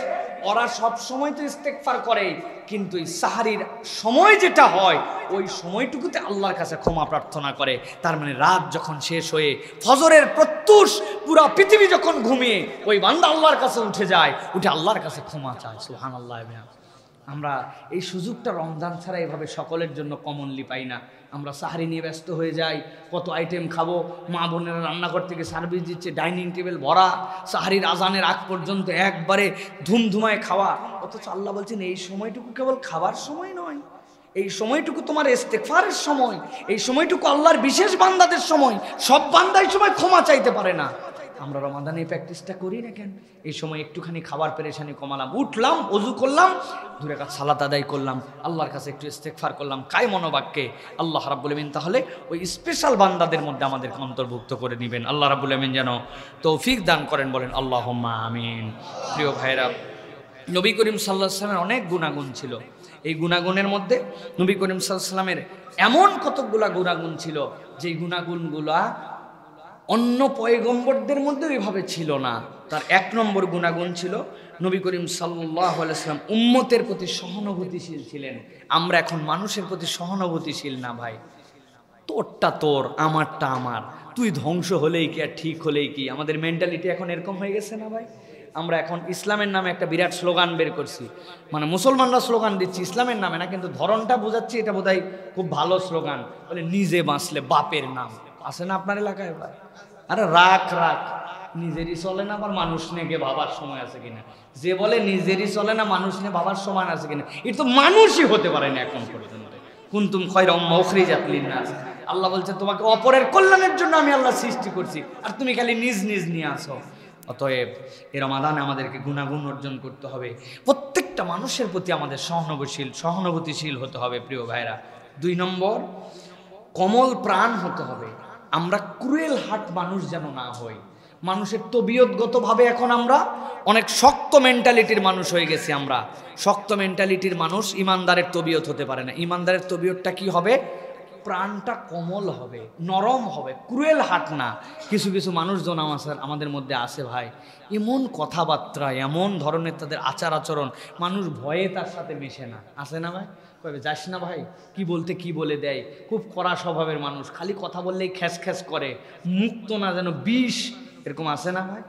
ওরা সব সময় তো ইস্তেগফার করে, কিন্তু এই সাহারির সময় যেটা হয়, ওই সময়টুকুতে আল্লাহর কাছে ক্ষমা প্রার্থনা করে। তার মানে রাত যখন শেষ হয়ে ফজরের প্রত্যুষ পুরা পৃথিবী যখন ঘুমিয়ে, ওই বান্দা আল্লাহর কাছে উঠে যায়, উঠে আল্লাহর কাছে ক্ষমা চায়। সুবহানাল্লাহ। আমরা এই সুযোগটা রমজান ছাড়া এভাবে সকলের জন্য কমনলি পাই না। আমরা সাহারি নিয়ে ব্যস্ত হয়ে যাই, কত আইটেম খাবো, মা বোনেরা রান্নাঘর থেকে সার্ভিস দিচ্ছে, ডাইনিং টেবিল ভরা, সাহারির আজানের আগ পর্যন্ত একবারে ধুমধুমায় খাওয়া। অথচ আল্লাহ বলছেন এই সময়টুকু কেবল খাবার সময় নয়, এই সময়টুকু তোমার ইস্তেগফারের সময়, এই সময়টুকু আল্লাহর বিশেষ বান্দাদের সময়। সব বান্দা এই সময় ক্ষমা চাইতে পারে না। আমরা রমাদানে এই প্র্যাকটিসটা করি না কেন? এই সময় একটুখানি খাবার পেরেশানি কমালাম, উঠলাম, ওযু করলাম, 2 রাকাত সালাত আদায় করলাম, আল্লাহর কাছে একটু ইস্তেগফার করলাম কায় মনোবাক্যে। আল্লাহ রাব্বুল আমিন তাহলে ওই স্পেশাল বান্দাদের মধ্যে আমাদেরকে অন্তর্ভুক্ত করে নেবেন। আল্লাহ রাব্বুল আমিন যেন তৌফিক দান করেন, বলেন আল্লাহুম্মা আমিন। প্রিয় ভাইরা, নবী করিম সাল্লাল্লাহু আলাইহি ওয়াসাল্লামের অনেক গুণাগুণ ছিল। এই গুণাগুণের মধ্যে নবী করিম সাল্লাল্লাহু আলাইহি ওয়াসাল্লামের এমন কতকগুলা গুণাগুণ ছিল, যেই গুণাগুণগুলা অন্য পয়গম্বরদের মধ্যে ওইভাবে ছিল না। তার 1 নম্বর গুণাগুণ ছিল, নবী করিম সাল্লাল্লাহু আলাইহি ওয়াসাল্লাম উম্মতের প্রতি সহানুভূতিশীল ছিলেন। আমরা এখন মানুষের প্রতি সহানুভূতিশীল না ভাই। তোরটা তোর, আমারটা আমার, তুই ধ্বংস হলেই কি আর ঠিক হলেই কি। আমাদের মেন্টালিটি এখন এরকম হয়ে গেছে না ভাই? আমরা এখন ইসলামের নামে একটা বিরাট স্লোগান বের করছি, মানে মুসলমানরা স্লোগান দিচ্ছি ইসলামের নামে না, কিন্তু ধরনটা বোঝাচ্ছি এটা বোধহয় খুব ভালো স্লোগান। বলে নিজে বাঁচলে বাপের নাম। আছে না আপনার এলাকায় ভাই? আরে রাখ রাখ, নিজেরই চলে না, আবার মানুষ নিয়ে ভাবার সময় আছে কিনা। যে বলে নিজেরই চলে না, মানুষ নিয়ে ভাবার সময় আছে কিনা, এটা তো মানুষই হতে পারে না এখন পর্যন্ত। কুনতুম খায়রা উম্মাহ উখরিজাত লিন-নাস। আল্লাহ বলছে তোমাকে অপরের কল্যাণের জন্য আমি আল্লাহ সৃষ্টি করছি, আর তুমি খালি নিজ নিজ নিয়ে আসো। অতএব এই রমাদানে আমাদেরকে গুণাগুণ অর্জন করতে হবে। প্রত্যেকটা মানুষের প্রতি আমাদের সহানুভূতিশীল হতে হবে প্রিয় ভাইরা। 2 নম্বর, কমল প্রাণ হতে হবে। আমরা ক্রুয়েল হার্ট মানুষ যেন না হই। মানুষের তবিয়তগতভাবে এখন আমরা অনেক শক্ত মেন্টালিটির মানুষ হয়ে গেছি। আমরা শক্ত মেন্টালিটির মানুষ, ইমানদারের তবিয়ত হতে পারে না। ইমানদারের তবিয়তটা কি হবে? প্রাণটা কোমল হবে, নরম হবে, ক্রুয়েল হার্ট না। কিছু কিছু মানুষজন আমাদের মধ্যে আছে ভাই, এমন কথাবার্তা, এমন ধরনের তাদের আচার আচরণ, মানুষ ভয়ে তার সাথে মেশে না। আছে না ভাই? কবে যাস না ভাই, কি বলতে কি বলে দেয়। খুব কড়া স্বভাবের মানুষ, খালি কথা বললেই খ্যাস খ্যাস করে, মুক্ত না যেন বিষ, এরকম আছে না ভাই?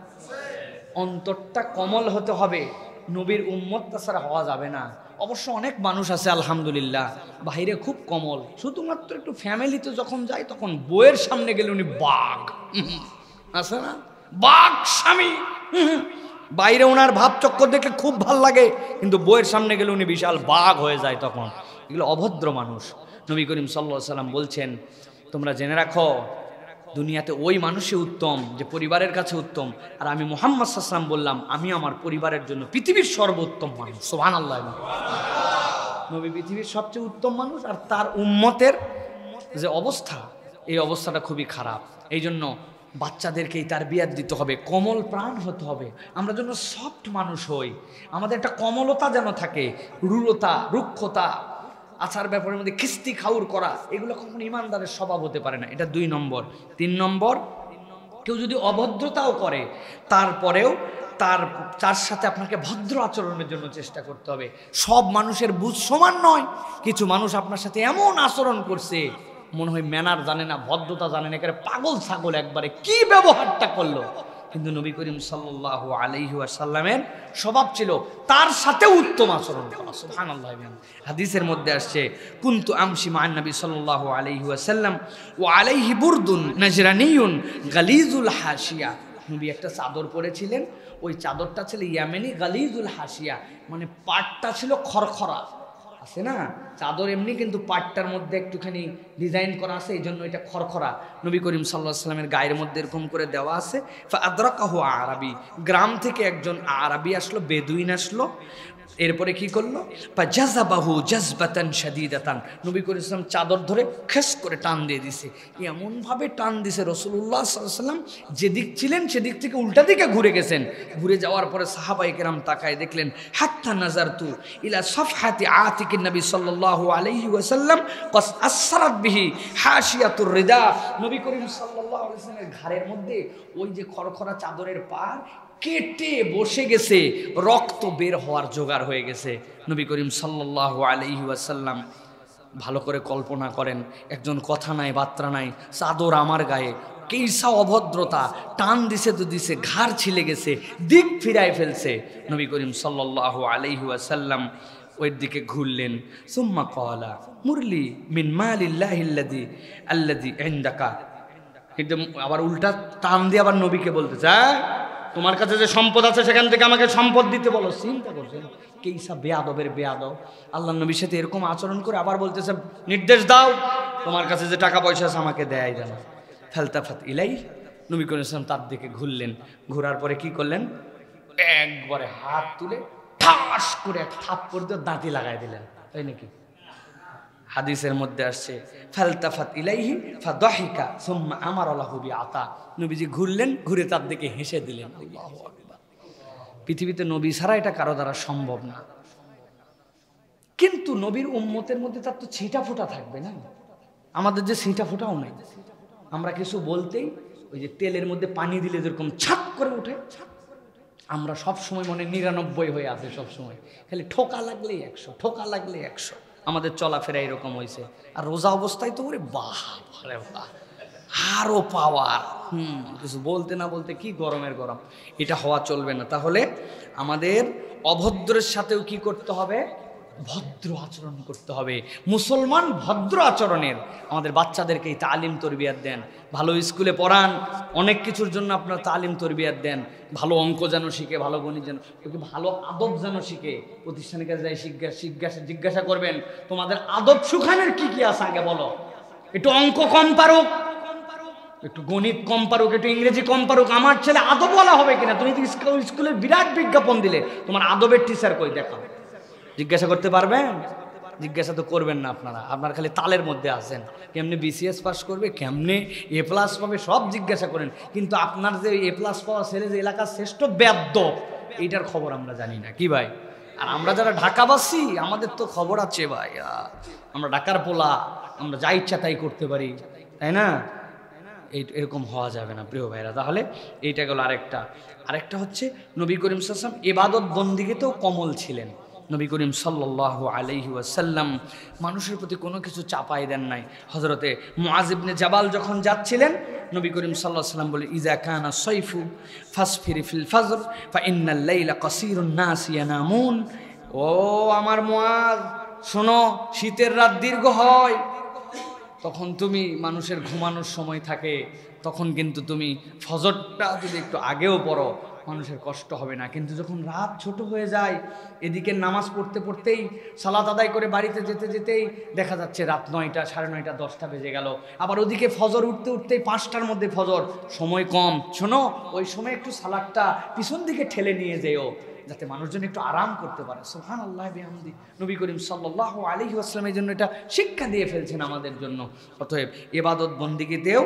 অন্তরটা কোমল হতে হবে। নবীর উম্মত তাছাড়া হওয়া যাবে না। অবশ্য অনেক মানুষ আছে আলহামদুলিল্লাহ বাইরে খুব কোমল, শুধুমাত্র একটু ফ্যামিলিতে যখন যায় তখন বইয়ের সামনে গেলে উনি বাঘ। আছে না বাঘ স্বামী? বাইরে ওনার ভাব চক্কর দেখলে খুব ভাল লাগে, কিন্তু বইয়ের সামনে গেলে উনি বিশাল বাঘ হয়ে যায় তখন। এগুলো অভদ্র মানুষ। নবী করিম সাল্লাল্লাহু আলাইহি ওয়াসাল্লাম বলছেন, তোমরা জেনে রাখো দুনিয়াতে ওই মানুষই উত্তম যে পরিবারের কাছে উত্তম। আর আমি মুহাম্মদ সাল্লাল্লাহু আলাইহি ওয়াসাল্লাম বললাম, আমি আমার পরিবারের জন্য পৃথিবীর সর্বোত্তম মানুষ। সুবহানাল্লাহ। নবী পৃথিবীর সবচেয়ে উত্তম মানুষ, আর তার উম্মতের যে অবস্থা, এই অবস্থাটা খুবই খারাপ। এই জন্য বাচ্চাদেরকে এই তারবিয়াত দিতে হবে, কোমল প্রাণ হতে হবে। আমরা যেন সফট মানুষ হই, আমাদের একটা কোমলতা যেন থাকে। রূঢ়তা, রুক্ষতা, আচার ব্যাপারের মধ্যে খিস্তি খাউর করা, এগুলো কখনো ইমানদারের স্বভাব হতে পারে না। এটা 2 নম্বর। 3 নম্বর, কেউ যদি অভদ্রতাও করে তারপরেও তার সাথে আপনাকে ভদ্র আচরণের জন্য চেষ্টা করতে হবে। সব মানুষের বুঝ সমান নয়, কিছু মানুষ আপনার সাথে এমন আচরণ করছে মনে হয় ম্যানার জানে না, ভদ্রতা জানে না, একেবারে পাগল ছাগল একবারে কি ব্যবহারটা করলো। কিন্তু নবী করিম সাল্লাল্লাহু আলাইহি ওয়াসাল্লামের স্বভাব ছিল তার সাথে উত্তম আচরণ করা। সুবহানাল্লাহ। হাদিসের মধ্যে আসছে কুনতু আমশি মা নবী সাল্লাল্লাহু আলাইহি ওয়াসাল্লাম ওয়া আলাইহি বুরদুন নাজরানিয়ুন গালিজুল হাসিয়া। নবী একটা চাদর পরেছিলেন, ওই চাদরটা ছিল ইয়ামেনি গালিজুল হাসিয়া, মানে পাটটা ছিল খরখরা আছে না চাদর এমনি, কিন্তু পাটটার মধ্যে একটুখানি ডিজাইন করা আছে, এই জন্য এটা খরখরা। নবী করিম সাল্লাল্লাহু আলাইহি ওয়াসাল্লামের গায়ের মধ্যে এরকম করে দেওয়া আছে। ফাআদরাকাহু আরাবী, গ্রাম থেকে একজন আরবি আসলো, বেদুইন আসলো। এরপরে কি করলো? ফাজাযাবাহু জাযবাতান শাদীদাতান, নবী করিম সাল্লাল্লাহু আলাইহি ওয়াসাল্লাম চাদর ধরে খেস করে টান দিয়ে দিছে। এমনভাবে টান দিছে রাসূলুল্লাহ সাল্লাল্লাহু আলাইহি ওয়াসাল্লাম যেদিক ছিলেন সেদিক থেকে উল্টা দিকে ঘুরে গেছেন। ঘুরে যাওয়ার পরে সাহাবায়ে কেরাম তাকায় দেখলেন হাত্তা নাজারতু ইলা সাফহাতি আতিকিন নবী সাল্লাল্লাহু আলাইহি ওয়াসাল্লাম ক্বাস আসরাত বিহি হাশিয়াতুর রিদা। নবী করিম সাল্লাল্লাহু আলাইহি ওয়াসাল্লামের ঘাড়ের মধ্যে ওই যে খরখরা চাদরের পার কেটে বসে গেছে, রক্ত বের হওয়ার জোগাড় হয়ে গেছে। নবী করিম সাল্লাল্লাহু আলাইহি ওয়াসাল্লাম ভালো করে কল্পনা করেন, একজন কথা নাই বার্তা নাই, চাদর আমার গায়ে, কেইসা অভদ্রতা, টান দিছে তো দিছে, ঘাড় ছিলে গেছে, দিক ফিরায় ফেলছে। নবী করিম সাল্লাল্লাহু আলাইহি ওয়াসাল্লাম ওই দিকে ঘুরলেন। সুম্মা ক্বালা মুরলি মিন মালিল্লাহিল্লাযী আল্লাযী ইনদাকা, কিন্তু আবার উল্টা টান দিয়ে আবার নবীকে বলতেছে, তোমার কাছে যে সম্পদ আছে সেখান থেকে আমাকে সম্পদ দিতে বলো। চিন্তা করছেন কেইসা বেয়াদবের বেয়াদব, আল্লাহ নবীর সাথে এরকম আচরণ করে আবার বলতেছে নির্দেশ দাও, তোমার কাছে যে টাকা পয়সা আছে আমাকে দেয় যেন। ফালতাফাত ইলাই, নবী করিম সাল্লাল্লাহু আলাইহি ওয়াসাল্লাম তার দিকে ঘুরলেন। ঘোরার পরে কি করলেন? একবারে হাত তুলে ঠাস করে এক থাপ্পড় দিয়ে দাঁতি লাগাই দিলেন, তাই নাকি? হাদিসের মধ্যে আসছে ফালতাফাত ইলাইহি ফাদাহিকা সুম্মা আমারা লাহু বিআতা, নবীজি ঘুরলেন, ঘুরে তার দিকে হেসে দিলেন। আল্লাহু আকবার। পৃথিবীতে নবী ছাড়া এটা কারো দ্বারা সম্ভব না, কিন্তু নবীর উম্মতের মধ্যে তার তো ছিটা ফোঁটা থাকবে না। আমাদের যে ছিটা ফোঁটাও নাই, আমরা কিছু বলতেই ওই যে তেলের মধ্যে পানি দিলে যেরকম ছাপ করে ওঠে, আমরা সব সময় মনে 99 হয়ে আছে, সব সময় খালি ঠোকা লাগলেই 100, ঠোকা লাগলে 100। আমাদের চলাফেরা এরকম হয়েছে। আর রোজা অবস্থায় তো ওরে বাহ রে বাহ, আরো পাওয়ার, কিছু বলতে না বলতে কি গরমের গরম, এটা হওয়া চলবে না। তাহলে আমাদের অভদ্রের সাথেও কি করতে হবে? ভদ্র আচরণ করতে হবে। মুসলমান ভদ্র আচরণের আমাদের বাচ্চাদেরকে তালিম তরবিয়াত দেন, ভালো স্কুলে পড়ান, অনেক কিছুর জন্য আপনার তালিম তরবিয়াত দেন, ভালো অঙ্ক যেন শিখে, ভালো গণিত যেন, ভালো আদব যেন শিখে। প্রতিষ্ঠানের কাছে যাই জিজ্ঞাসা করবেন তোমাদের আদব সুখানের কি কি আছে আগে বলো, একটু অঙ্ক কম পারুক, একটু গণিত কম পারুক, একটু ইংরেজি কম পারুক, আমার ছেলে আদব বলা হবে কিনা। তুমি স্কুলের বিরাট বিজ্ঞাপন দিলে, তোমার আদবের টিচার কই দেখাও, জিজ্ঞাসা করতে পারবেন? জিজ্ঞাসা তো করবেন না আপনারা, আপনার খালি তালের মধ্যে আছেন, কেমনে বিসিএস পাস করবে, কেমনে A+ পাবে, সব জিজ্ঞাসা করেন। কিন্তু আপনার যে A+ পাওয়া ছেলে যে এলাকার শ্রেষ্ঠ বেয়াদব, এইটার খবর আমরা জানি না কি ভাই? আর আমরা যারা ঢাকাবাসী আমাদের তো খবর আছে ভাই, আমরা ঢাকার পোলা, আমরা যা ইচ্ছা তাই করতে পারি, তাই না? এরকম হওয়া যাবে না প্রিয় ভাইরা। তাহলে এইটা গেল আরেকটা হচ্ছে নবী করিম সাল্লাল্লাহু আলাইহি ওয়াসাল্লাম ইবাদত বন্দিগিতেও কমল ছিলেন। নবী করিম সাল্লাল্লাহু আলাইহি ওয়াসাল্লাম মানুষের প্রতি কোনো কিছু চাপাই দেন নাই। হযরতে মুআয ইবনে জাবাল যখন যাচ্ছিলেন, নবী করিম সাল্লাল্লাহু আলাইহি ওয়াসাল্লাম বলে ইজা কানা সাইফু ফাসফিরি ফিল ফজর ফা ইন্নাল লাইলা কাসীরুন নাস ইয়ানামুন। ও আমার মুআয, শোনো, শীতের রাত দীর্ঘ হয়, তখন তুমি মানুষের ঘুমানোর সময় থাকে, তখন কিন্তু তুমি ফজরটা যদি একটু আগেও পড়ো মানুষের কষ্ট হবে না। কিন্তু যখন রাত ছোট হয়ে যায়, এদিকে নামাজ পড়তে পড়তেই, সালাত আদায় করে বাড়িতে যেতে যেতেই দেখা যাচ্ছে রাত 9টা, 9:30, 10টা বেজে গেল। আবার ওদিকে ফজর উঠতে উঠতেই 5টার মধ্যে ফজর, সময় কম। শোনো, ওই সময় একটু সালাদটা পিছন দিকে ঠেলে নিয়ে যেও, যাতে মানুষজন একটু আরাম করতে পারে। সুবহানাল্লাহ বিহামদি। নবী করিম সাল্লাল্লাহু আলাইহি ওয়াসাল্লামের জন্য এটা শিক্ষা দিয়ে ফেলছেন আমাদের জন্য। অতএব ইবাদত বন্দিগিতেও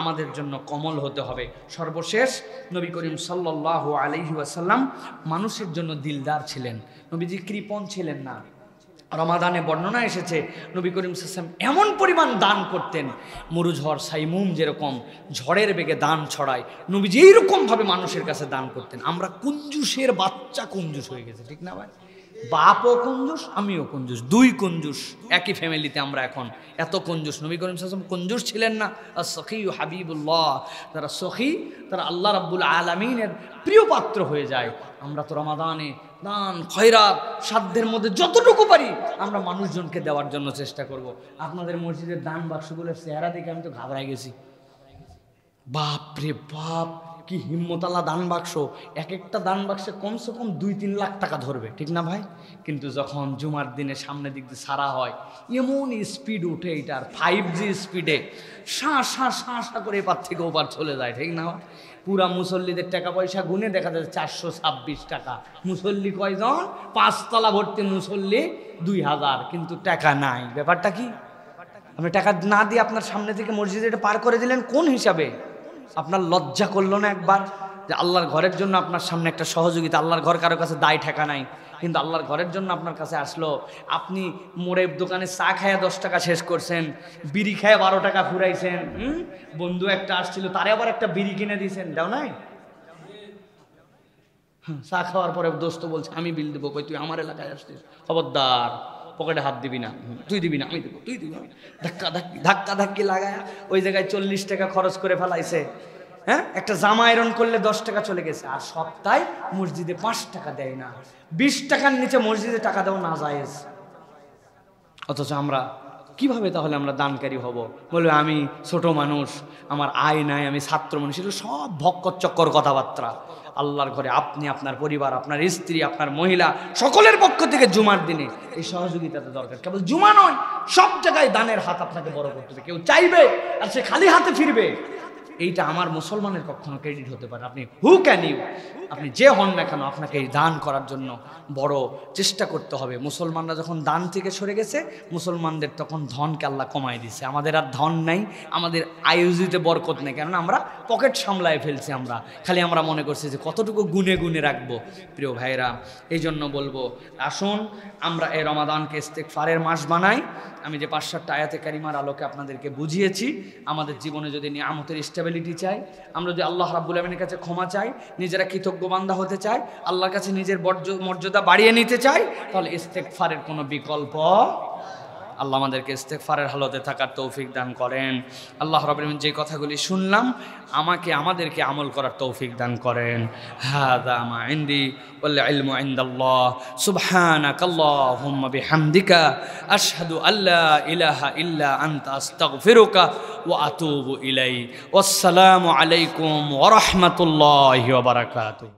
আমাদের জন্য কমল হতে হবে। সর্বশেষ নবী করিম সাল্লাল্লাহু আলাইহি ওয়াসাল্লাম মানুষের জন্য দিলদার ছিলেন। নবীজি কৃপণ ছিলেন না, রমাদানে বর্ণনা এসেছে নবী করিম সাল্লাল্লাহু আলাইহি ওয়াসাল্লাম এমন পরিমাণ দান করতেন, মরুঝড় সাইমুম যেরকম ঝড়ের বেগে দান ছড়ায়, নবীজি এইরকমভাবে মানুষের কাছে দান করতেন। আমরা কুঞ্জুসের বাচ্চা কঞ্জুস হয়ে গেছে, ঠিক না ভাই? বাপও কঞ্জুস, আমিও কঞ্জুস, দুই কঞ্জুস একই ফ্যামিলিতে আমরা এখন, এত কঞ্জুস। নবী করিম সাল্লাল্লাহু আলাইহি ওয়াসাল্লাম কঞ্জুস ছিলেন না। as-সাখী হাবিবুল্লাহ, তারা সখী, তারা আল্লাহ রাব্বুল আলামিনের প্রিয় পাত্র হয়ে যায়। আমরা তো রমাদানে দান খয়রাত সাধ্যের মধ্যে যতটুকু পারি আমরা মানুষজনকে দেওয়ার জন্য চেষ্টা করব। আপনাদের মসজিদের দান বাক্সগুলোর চেহারা দেখে আমি তো ঘাবড়াই গেছি। বাপ রে বাপ, কি হিম্মতালা দান বাক্স! এক একটা দান বাক্সে কমসে কম 2-3 লাখ টাকা ধরবে, ঠিক না ভাই? কিন্তু যখন জুমার দিনে সামনের দিক দিয়ে সারা হয়, এমন স্পিড উঠে এটার 5G স্পিডে শাঁ শাঁ শাঁ শাঁ করে এপার থেকে ওপার চলে যায়, ঠিক না? পুরা মুসল্লিদের টাকা পয়সা গুনে দেখা যায় 426 টাকা। মুসল্লি কয়জন? 5 তলা ভর্তি মুসল্লি 2000, কিন্তু টাকা নাই। ব্যাপারটা কি? আপনি টাকা না দিয়ে আপনার সামনে থেকে মসজিদে এটা পার করে দিলেন কোন হিসাবে? আপনার লজ্জা করলো না একবার যে আল্লাহর ঘরের জন্য আপনার সামনে একটা সহযোগিতা? আল্লাহর ঘর কারো কাছে দায় ঠেকা নাই, কিন্তু আল্লাহর ঘরের জন্য আপনার কাছে আসলো। আপনি মোড়ের দোকানে চা খায়া 10 টাকা শেষ করছেন, বিড়ি খায় 12 টাকা ফুরাইছেন। বন্ধু একটা আসছিল, তারে আবার একটা বিড়ি কিনে দিয়েছেন, দাও নাই? চা খাওয়ার পরে দোস্ত বলছে আমি বিল দেবো। কই তুই আমার এলাকায় আসছিস? খবরদার, পকেটে হাত দিবি না। তুই দিবি না, আমি দেবো। তুই দিবি, ধাক্কা ধাক্কি লাগায় ওই জায়গায় 40 টাকা খরচ করে ফেলাইছে। হ্যাঁ, একটা জামা আয়রন করলে 10 টাকা চলে গেছে। আর সপ্তাহে মসজিদে 5 টাকা দেয় না, 20 টাকার নিচে মসজিদে টাকা দেওয়া না জায়েজ। অথচ আমরা কিভাবে তাহলে আমরা দানকারী হব? বলবে আমি ছোট মানুষ, আমার আয় নাই, আমি ছাত্র মানুষ। এগুলো সব ভক্কর চক্কর কথাবার্তা। আল্লাহর ঘরে আপনি, আপনার পরিবার, আপনার স্ত্রী, আপনার মহিলা, সকলের পক্ষ থেকে জুমার দিনে এই সহযোগিতাটা দরকার। কেবল জুমা নয়, সব জায়গায় দানের হাত আপনাকে বড় করতে হবে। কেউ চাইবে আর সে খালি হাতে ফিরবে, এইটা আমার মুসলমানের কখনো ক্রেডিট হতে পারে। আপনি হু ক্যান ইউ, আপনি যে হন না কেন, আপনাকে এই দান করার জন্য বড় চেষ্টা করতে হবে। মুসলমানরা যখন দান থেকে সরে গেছে, মুসলমানদের তখন ধনকে আল্লাহ কমাই দিছে। আমাদের আর ধন নাই, আমাদের আয়োজিতে বরকত নেই, কেননা আমরা পকেট সামলায় ফেলছি। আমরা খালি আমরা মনে করছি যে কতটুকু গুনে গুনে রাখবো। প্রিয় ভাইরা, এই জন্য বলবো, আসুন আমরা এই রমাদানকে ইস্তেগফারের মাস বানাই। আমি যে 5-7টা আয়াতে কারিমার আলোকে আপনাদেরকে বুঝিয়েছি, আমাদের জীবনে যদি নিয়ামতের স্টেবিলিটি চাই, আমরা যদি আল্লাহ রাব্বুল আলামিনের কাছে ক্ষমা চাই, নিজেরা কৃতজ্ঞ বান্দা হতে চাই, আল্লাহর কাছে নিজের মর্যাদা বাড়িয়ে নিতে চাই, তাহলে ইস্তেগফারের কোনো বিকল্প। আল্লাহ আমাদেরকে ইস্তেগফারের হালতে থাকার তৌফিক দান করেন। আল্লাহ রাব্বুল আলামিন যে কথাগুলি শুনলাম, আমাদেরকে আমল করার তৌফিক দান করেন। হাযা মা ইনদি ওয়াল ইলমু ইনদাল্লাহ। সুবহানাকাল্লাহুম্মা বিহামদিকা আশহাদু আল্লা ইলাহা ইল্লা আনতা আস্তাগফিরুকা ওয়া আতুবু ইলাইক। ওয়াসসালামু আলাইকুম ওয়া রাহমাতুল্লাহি ওয়া বারাকাতুহু।